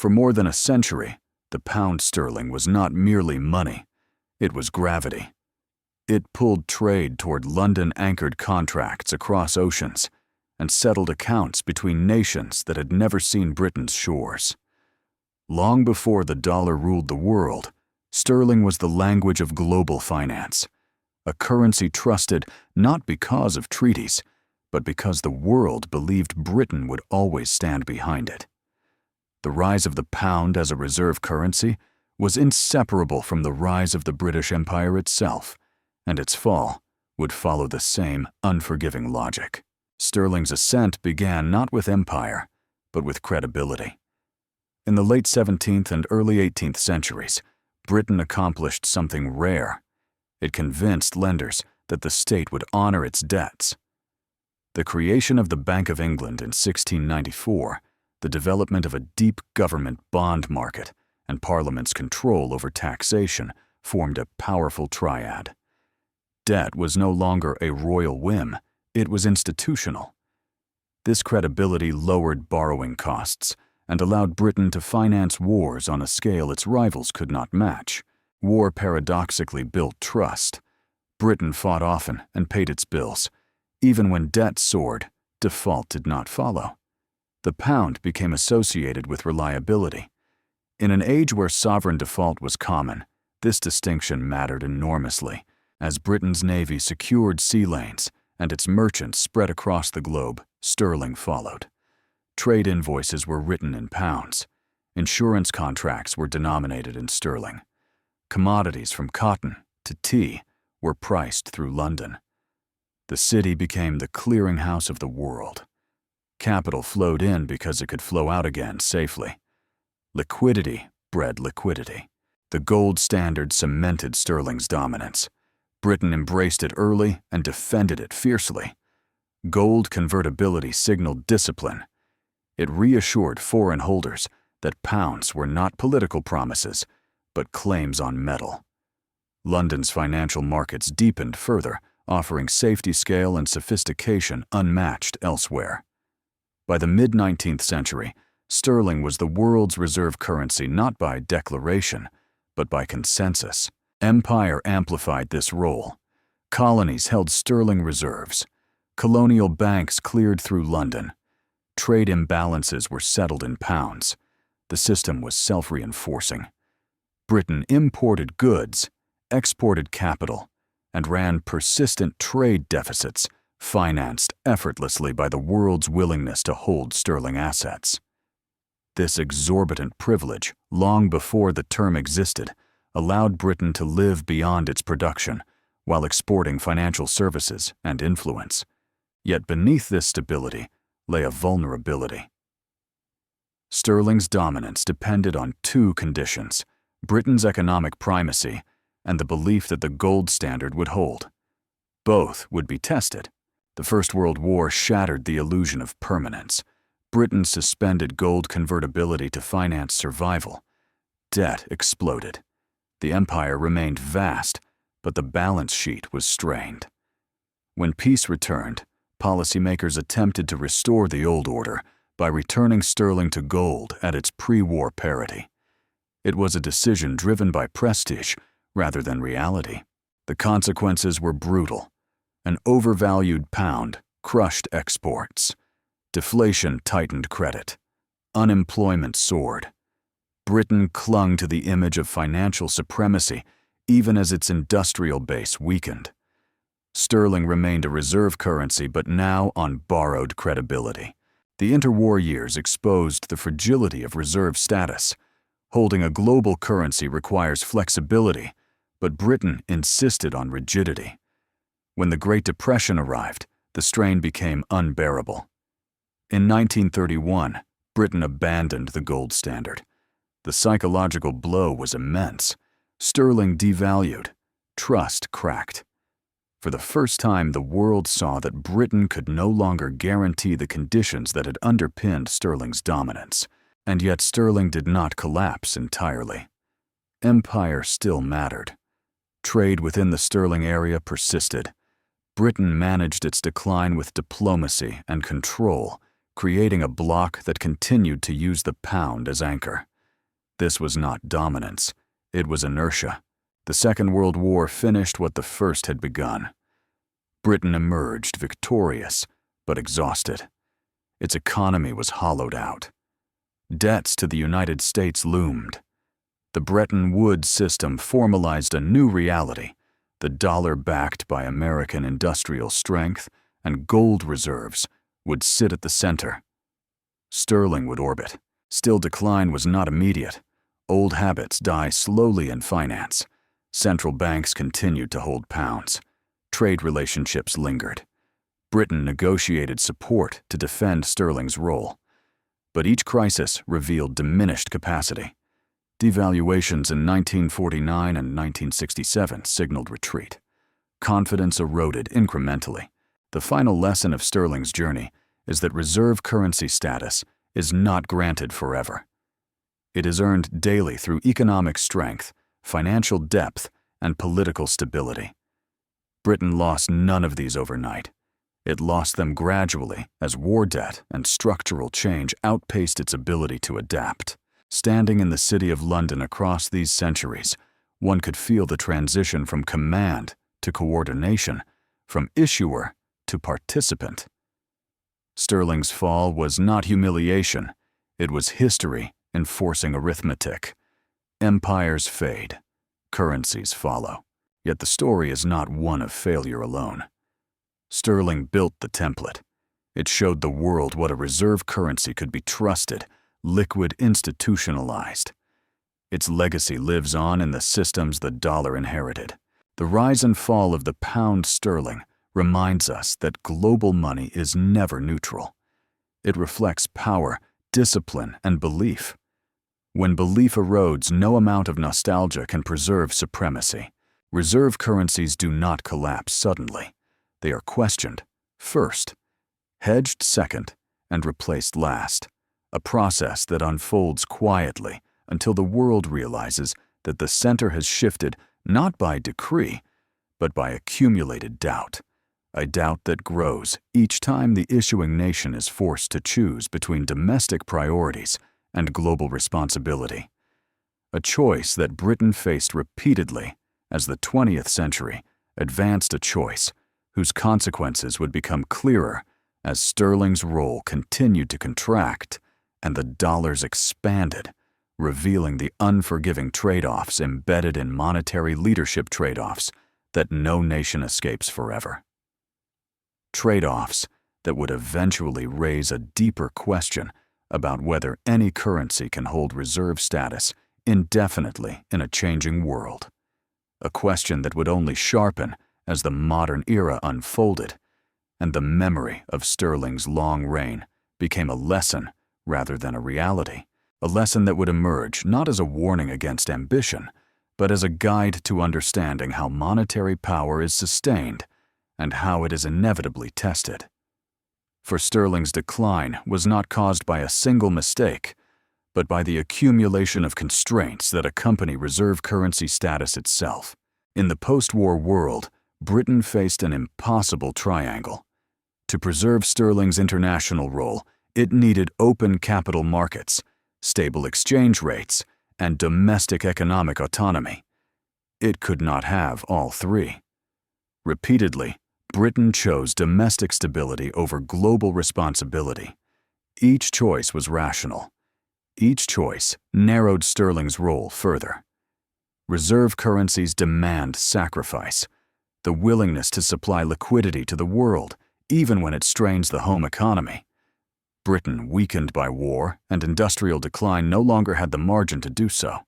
For more than a century, the pound sterling was not merely money, it was gravity. It pulled trade toward London-anchored contracts across oceans and settled accounts between nations that had never seen Britain's shores. Long before the dollar ruled the world, sterling was the language of global finance, a currency trusted not because of treaties, but because the world believed Britain would always stand behind it. The rise of the pound as a reserve currency was inseparable from the rise of the British Empire itself, and its fall would follow the same unforgiving logic. Sterling's ascent began not with empire, but with credibility. In the late 17th and early 18th centuries, Britain accomplished something rare. It convinced lenders that the state would honor its debts. The creation of the Bank of England in 1694, the development of a deep government bond market, and Parliament's control over taxation formed a powerful triad. Debt was no longer a royal whim, it was institutional. This credibility lowered borrowing costs and allowed Britain to finance wars on a scale its rivals could not match. War paradoxically built trust. Britain fought often and paid its bills. Even when debt soared, default did not follow. The pound became associated with reliability. In an age where sovereign default was common, this distinction mattered enormously. As Britain's navy secured sea lanes and its merchants spread across the globe, sterling followed. Trade invoices were written in pounds. Insurance contracts were denominated in sterling. Commodities from cotton to tea were priced through London. The city became the clearinghouse of the world. Capital flowed in because it could flow out again safely. Liquidity bred liquidity. The gold standard cemented sterling's dominance. Britain embraced it early and defended it fiercely. Gold convertibility signaled discipline. It reassured foreign holders that pounds were not political promises, but claims on metal. London's financial markets deepened further, offering safety scale and sophistication unmatched elsewhere. By the mid-19th century, sterling was the world's reserve currency not by declaration, but by consensus. Empire amplified this role. Colonies held sterling reserves. Colonial banks cleared through London. Trade imbalances were settled in pounds. The system was self-reinforcing. Britain imported goods, exported capital, and ran persistent trade deficits, financed effortlessly by the world's willingness to hold sterling assets. This exorbitant privilege, long before the term existed, allowed Britain to live beyond its production while exporting financial services and influence. Yet beneath this stability lay a vulnerability. Sterling's dominance depended on two conditions: Britain's economic primacy and the belief that the gold standard would hold. Both would be tested. The First World War shattered the illusion of permanence. Britain suspended gold convertibility to finance survival. Debt exploded. The empire remained vast, but the balance sheet was strained. When peace returned, policymakers attempted to restore the old order by returning sterling to gold at its pre-war parity. It was a decision driven by prestige rather than reality. The consequences were brutal. An overvalued pound crushed exports. Deflation tightened credit. Unemployment soared. Britain clung to the image of financial supremacy even as its industrial base weakened. Sterling remained a reserve currency, but now on borrowed credibility. The interwar years exposed the fragility of reserve status. Holding a global currency requires flexibility, but Britain insisted on rigidity. When the Great Depression arrived, the strain became unbearable. In 1931, Britain abandoned the gold standard. The psychological blow was immense. Sterling devalued. Trust cracked. For the first time, the world saw that Britain could no longer guarantee the conditions that had underpinned sterling's dominance. And yet sterling did not collapse entirely. Empire still mattered. Trade within the sterling area persisted. Britain managed its decline with diplomacy and control, creating a bloc that continued to use the pound as anchor. This was not dominance. It was inertia. The Second World War finished what the First had begun. Britain emerged victorious, but exhausted. Its economy was hollowed out. Debts to the United States loomed. The Bretton Woods system formalized a new reality, the dollar backed by American industrial strength and gold reserves would sit at the center. Sterling would orbit. Still, decline was not immediate. Old habits die slowly in finance. Central banks continued to hold pounds. Trade relationships lingered. Britain negotiated support to defend sterling's role. But each crisis revealed diminished capacity. Devaluations in 1949 and 1967 signaled retreat. Confidence eroded incrementally. The final lesson of sterling's journey is that reserve currency status is not granted forever. It is earned daily through economic strength, financial depth, and political stability. Britain lost none of these overnight. It lost them gradually as war debt and structural change outpaced its ability to adapt. Standing in the City of London across these centuries, one could feel the transition from command to coordination, from issuer to participant. Sterling's fall was not humiliation, it was history enforcing arithmetic. Empires fade, currencies follow. Yet the story is not one of failure alone. Sterling built the template. It showed the world what a reserve currency could be trusted, liquid, institutionalized. Its legacy lives on in the systems the dollar inherited. The rise and fall of the pound sterling reminds us that global money is never neutral. It reflects power, discipline, and belief. When belief erodes, no amount of nostalgia can preserve supremacy. Reserve currencies do not collapse suddenly. They are questioned first, hedged second, and replaced last, a process that unfolds quietly until the world realizes that the center has shifted not by decree, but by accumulated doubt, a doubt that grows each time the issuing nation is forced to choose between domestic priorities and global responsibility, a choice that Britain faced repeatedly as the 20th century advanced, a choice whose consequences would become clearer as sterling's role continued to contract and the dollars expanded, revealing the unforgiving trade-offs embedded in monetary leadership trade-offs that no nation escapes forever. Trade-offs that would eventually raise a deeper question about whether any currency can hold reserve status indefinitely in a changing world. A question that would only sharpen as the modern era unfolded, and the memory of sterling's long reign became a lesson rather than a reality, a lesson that would emerge not as a warning against ambition, but as a guide to understanding how monetary power is sustained and how it is inevitably tested. For sterling's decline was not caused by a single mistake, but by the accumulation of constraints that accompany reserve currency status itself. In the post-war world, Britain faced an impossible triangle. To preserve sterling's international role, it needed open capital markets, stable exchange rates, and domestic economic autonomy. It could not have all three. Repeatedly, Britain chose domestic stability over global responsibility. Each choice was rational. Each choice narrowed sterling's role further. Reserve currencies demand sacrifice, the willingness to supply liquidity to the world, even when it strains the home economy. Britain, weakened by war and industrial decline, no longer had the margin to do so.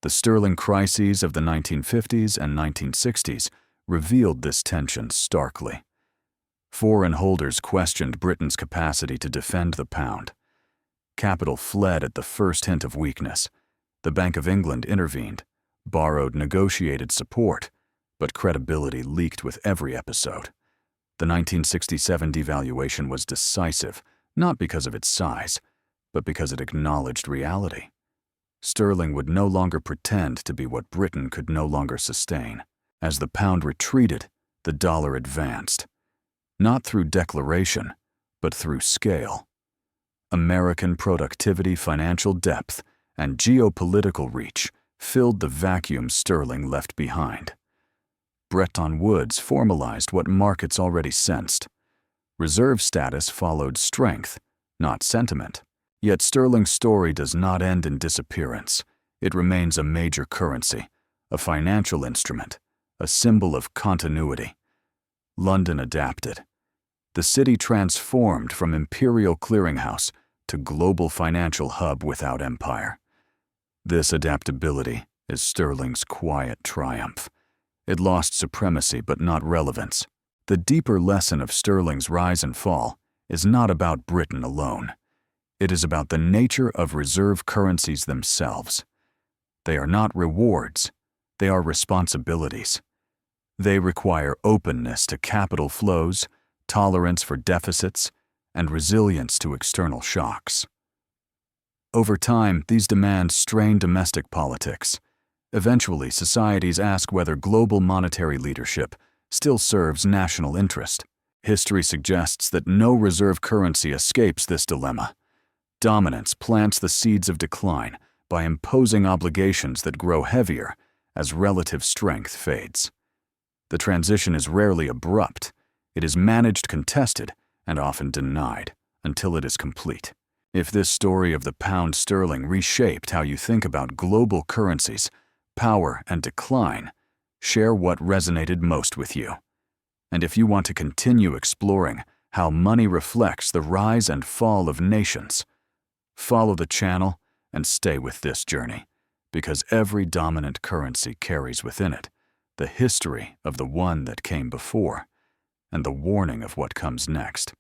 The sterling crises of the 1950s and 1960s revealed this tension starkly. Foreign holders questioned Britain's capacity to defend the pound. Capital fled at the first hint of weakness. The Bank of England intervened, borrowed negotiated support, but credibility leaked with every episode. The 1967 devaluation was decisive, not because of its size, but because it acknowledged reality. Sterling would no longer pretend to be what Britain could no longer sustain. As the pound retreated, the dollar advanced, not through declaration, but through scale. American productivity, financial depth, and geopolitical reach filled the vacuum sterling left behind. Bretton Woods formalized what markets already sensed. Reserve status followed strength, not sentiment. Yet sterling's story does not end in disappearance. It remains a major currency, a financial instrument, a symbol of continuity. London adapted. The city transformed from imperial clearinghouse to global financial hub without empire. This adaptability is sterling's quiet triumph. It lost supremacy but not relevance. The deeper lesson of sterling's rise and fall is not about Britain alone. It is about the nature of reserve currencies themselves. They are not rewards, they are responsibilities. They require openness to capital flows, tolerance for deficits, and resilience to external shocks. Over time, these demands strain domestic politics. Eventually, societies ask whether global monetary leadership still serves national interest. History suggests that no reserve currency escapes this dilemma. Dominance plants the seeds of decline by imposing obligations that grow heavier as relative strength fades. The transition is rarely abrupt. It is managed, contested, and often denied until it is complete. If this story of the pound sterling reshaped how you think about global currencies, power, and decline, share what resonated most with you. And if you want to continue exploring how money reflects the rise and fall of nations, follow the channel and stay with this journey, because every dominant currency carries within it the history of the one that came before and the warning of what comes next.